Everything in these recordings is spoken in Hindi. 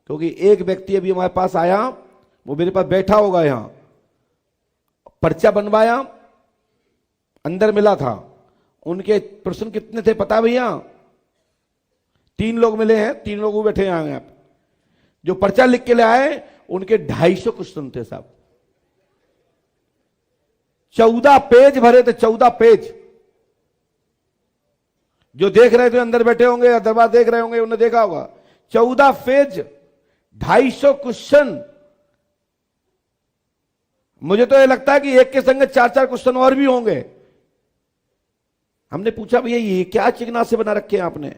क्योंकि एक व्यक्ति अभी हमारे पास आया, वो मेरे पास बैठा होगा, यहां पर्चा बनवाया, अंदर मिला था। उनके प्रश्न कितने थे पता भैया? 3 लोग मिले हैं, 3 लोग बैठे हैं यहां। जो पर्चा लिख के ले आए उनके 250 क्वेश्चन थे साहब। 14 पेज भरे थे, 14 पेज। जो देख रहे थे अंदर बैठे होंगे या दरबार देख रहे होंगे, उन्हें देखा होगा। 14 पेज, 250 क्वेश्चन। मुझे तो ये लगता है कि एक के संग 4-4 क्वेश्चन और भी होंगे। हमने पूछा भैया ये क्या चिकना से बना रखे हैं आपने?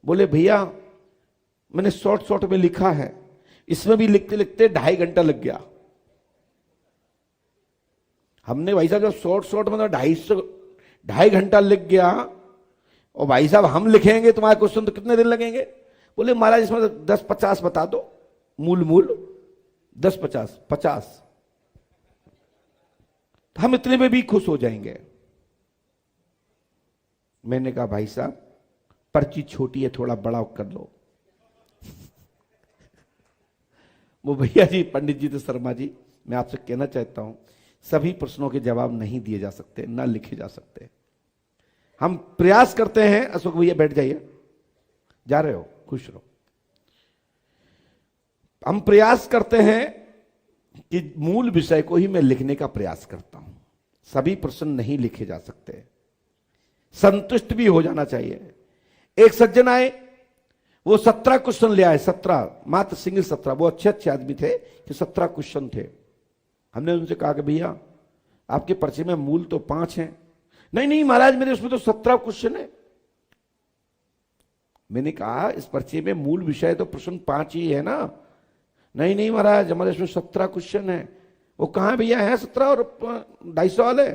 बोले भैया मैंने शॉर्ट में लिखा है, इसमें भी लिखते लिखते 2.5 घंटा लग गया। हमने भाई साहब जब शॉर्ट मतलब 2.5 घंटा लग गया, और भाई साहब हम लिखेंगे तुम्हारे क्वेश्चन तो कितने दिन लगेंगे? बोले महाराज इसमें 10-50 बता दो, मूल 10-50 50, तो हम इतने में भी खुश हो जाएंगे। मैंने कहा भाई साहब पर्ची छोटी है, थोड़ा बड़ा कर लो। वो भैया जी, पंडित जी तो शर्मा जी, मैं आपसे कहना चाहता हूं सभी प्रश्नों के जवाब नहीं दिए जा सकते, ना लिखे जा सकते। हम प्रयास करते हैं। अशोक भैया बैठ जाइए, जा रहे हो, खुश रहो। हम प्रयास करते हैं कि मूल विषय को ही मैं लिखने का प्रयास करता हूं। सभी प्रश्न नहीं लिखे जा सकते, संतुष्ट भी हो जाना चाहिए। एक सज्जन आए, वो 17 क्वेश्चन ले आए, 17 मात्र सिंगल 17। वो अच्छे आदमी थे कि 17 क्वेश्चन थे। हमने उनसे कहा कि भैया आपके पर्चे में मूल तो 5 हैं। नहीं महाराज मेरे उसमें तो 17 क्वेश्चन है। मैंने कहा इस पर्चे में मूल विषय तो प्रश्न 5 ही है ना? नहीं महाराज हमारे इसमें 17 क्वेश्चन है। वो कहां भैया है 17 और 250 वाले?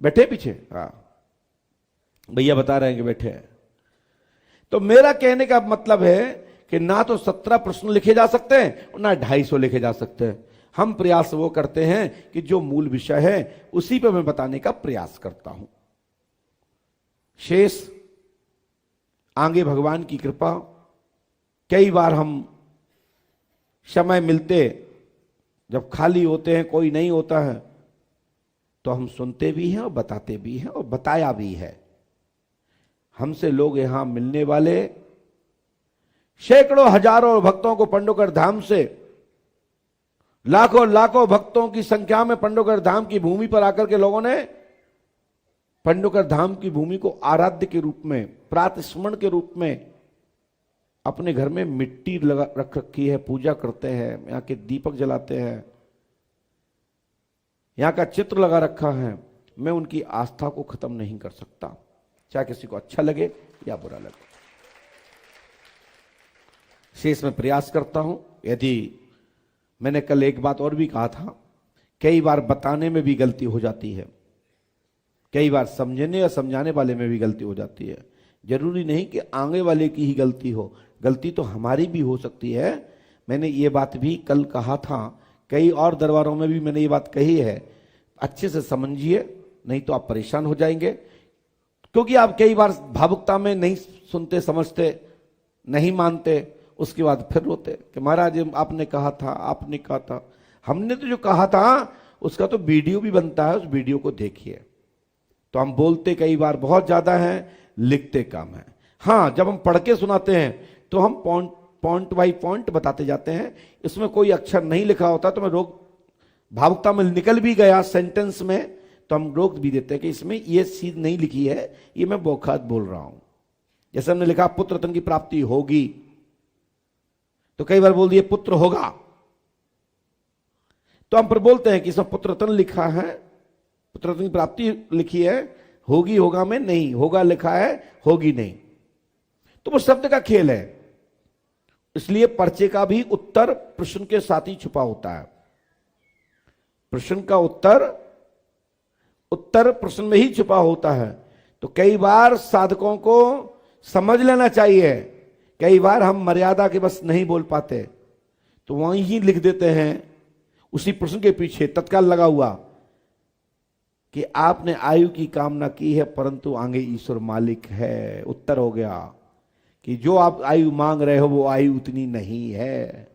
बैठे पीछे? हाँ भैया बता रहे हैं कि बैठे हैं। तो मेरा कहने का मतलब है कि ना तो 17 प्रश्न लिखे जा सकते हैं और ना 250 लिखे जा सकते हैं। हम प्रयास वो करते हैं कि जो मूल विषय है उसी पर मैं बताने का प्रयास करता हूं। शेष आगे भगवान की कृपा। कई बार हम समय मिलते, जब खाली होते हैं, कोई नहीं होता है, तो हम सुनते भी हैं और बताते भी हैं और बताया भी है। हमसे लोग यहां मिलने वाले सैकड़ों हजारों भक्तों को पंडोकर धाम से, लाखों भक्तों की संख्या में पंडोकर धाम की भूमि पर आकर के लोगों ने पंडोकर धाम की भूमि को आराध्य के रूप में, प्रातस्मरण के रूप में अपने घर में मिट्टी लगा रख रखी है, पूजा करते हैं, यहां के दीपक जलाते हैं, यहां का चित्र लगा रखा है। मैं उनकी आस्था को खत्म नहीं कर सकता, चाहे किसी को अच्छा लगे या बुरा लगे। शेष में प्रयास करता हूं। यदि मैंने कल एक बात और भी कहा था, कई बार बताने में भी गलती हो जाती है, कई बार समझने या समझाने वाले में भी गलती हो जाती है। जरूरी नहीं कि आगे वाले की ही गलती हो, गलती तो हमारी भी हो सकती है। मैंने ये बात भी कल कहा था, कई और दरबारों में भी मैंने ये बात कही है। अच्छे से समझिए, नहीं तो आप परेशान हो जाएंगे। क्योंकि आप कई बार भावुकता में नहीं सुनते, समझते, नहीं मानते, उसके बाद फिर रोते कि महाराज आपने कहा था, आपने कहा था। हमने तो जो कहा था उसका तो वीडियो भी बनता है, उस वीडियो को देखिए। तो हम बोलते कई बार बहुत ज्यादा हैं, लिखते कम है। हाँ, जब हम पढ़ के सुनाते हैं तो हम पॉइंट बाई पॉइंट बताते जाते हैं। इसमें कोई अक्षर नहीं लिखा होता तो मैं रोक, भावुकता में निकल भी गया सेंटेंस में तो हम रोक भी देते हैं कि इसमें ये चीज नहीं लिखी है, ये मैं बोखात बोल रहा हूं। जैसे हमने लिखा पुत्र रत्न की प्राप्ति होगी, तो कई बार बोल दिए पुत्र होगा, तो हम पर बोलते हैं कि इसमें पुत्र रत्न लिखा है, पुत्र रत्न की प्राप्ति लिखी है, होगी होगा में नहीं, होगा लिखा है, होगी नहीं। तो वो शब्द का खेल है। इसलिए पर्चे का भी उत्तर प्रश्न के साथ ही छुपा होता है। प्रश्न का उत्तर प्रश्न में ही छुपा होता है। तो कई बार साधकों को समझ लेना चाहिए, कई बार हम मर्यादा के बस नहीं बोल पाते, तो वहीं ही लिख देते हैं उसी प्रश्न के पीछे तत्काल लगा हुआ कि आपने आयु की कामना की है परंतु आगे ईश्वर मालिक है। उत्तर हो गया कि जो आप आयु मांग रहे हो वो आयु उतनी नहीं है।